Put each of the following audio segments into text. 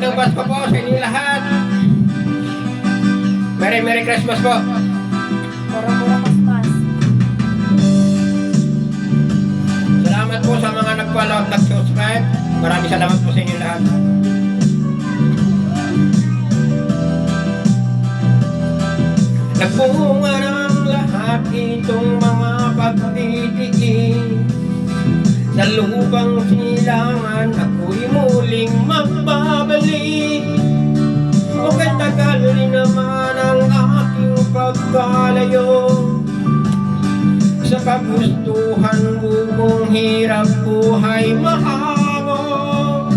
Magandang Pasko po sa inyong lahat. Merry Christmas po. Mura-mura Christmas. Salamat po sa mga nag-follow at nag-subscribe. Maraming salamat po sa inyong lahat. Nagbunga ng lahat itong mga pagtitiis. Sa lubang silangan ako'y muling magbabalik. O tagal rin naman ang aking pagkalayo sa kagustuhan bukong hirap buhay mahamon.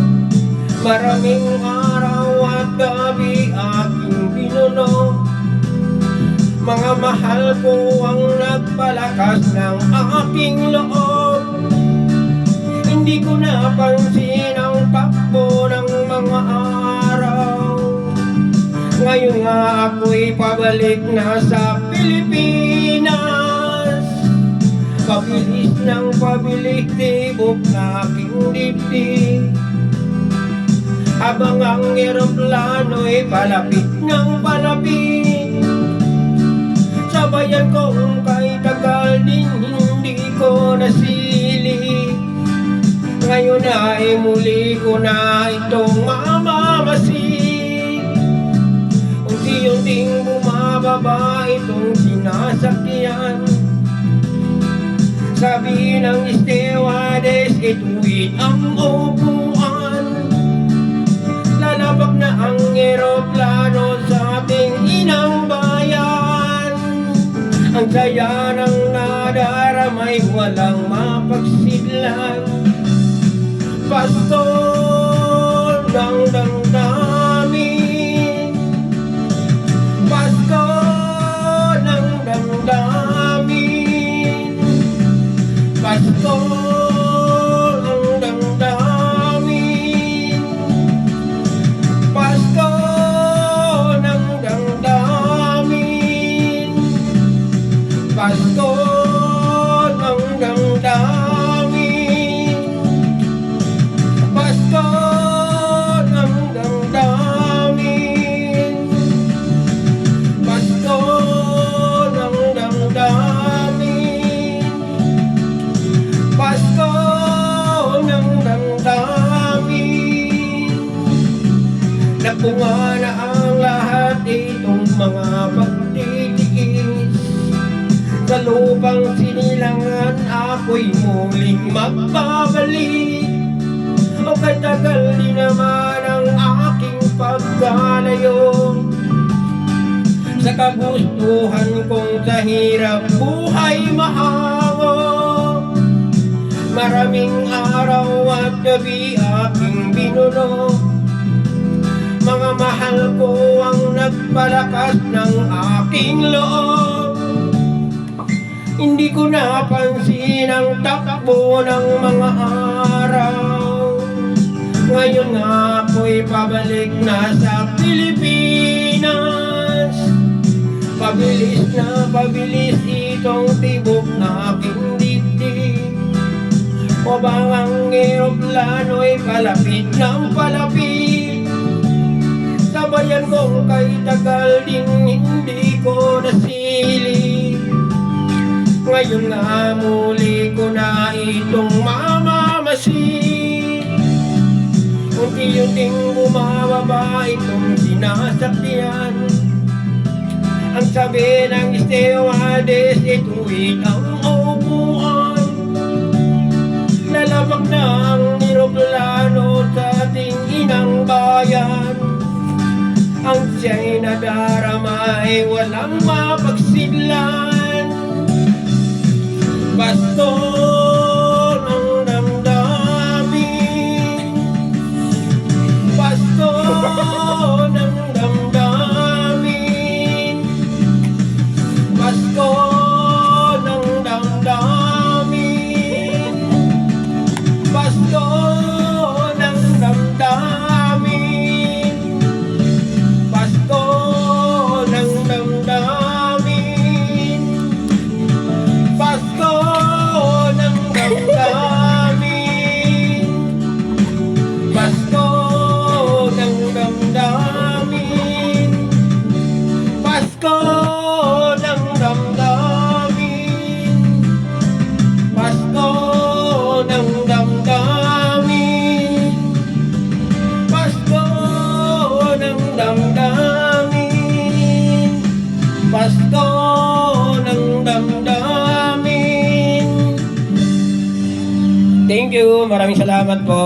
Maraming araw at gabi aking binuno. Mga mahal ko ang nagpalakas ng aking loob. Hindi ko napansin ang takbo ng mga araw. Ngayon nga ako'y pabalik na sa Pilipinas. Pabilis ng pabilis tibok na aking dibdib. Habang ang eroplano'y palapit ng palapit. Sabayan kong kay tagal din hindi ko nasili. Ngayon ay muli ko na itong mamamasid. Unti-unting bumababa itong sinasakyan. Sabi ng stewardess, ituwid ang upuan. Lalabak na ang eroplano sa ating inang bayan. Ang saya ng nadaramay walang mapagsidlan. Pasko ng damdamin, Pasko ng damdamin, Pasko ng damdamin, Pasko ng damdamin, Pasko ng damdamin. Nagbunga na ang lahat itong mga pagtitiis. Sa lupang sinilangan ako'y muling magbabalik. O katagal din naman ang aking pagkalayo sa kagustuhan kong sa hirap buhay mahango. Maraming araw at gabi aking binuno. Mga mahal ko ang nagpalakas ng aking loob. Hindi ko napansin ang takbo ng mga araw. Ngayon nga ako'y pabalik na sa Pilipinas. Pabilis na pabilis itong tibok na aking dibdib. O bang ang eroplano'y palapit ng palapit. Sabayan kong kay tagal din hindi ko nasili. Ngayon nga muli ko na itong mamamasid. Unti-unting bumababa itong sinasakyan. Ang sabi ng stewardess, ituwid ang upuan. Lalabak na ang eroplano sa ating inang bayan. Ang siya'y nadarama ay walang mapagsidlan. Pasko ng damdamin, Pasko ng damdamin, Pasko ng damdamin, Pasko ng damdamin, Pasko ng damdamin, Pasko ng Thank you. Maraming salamat po.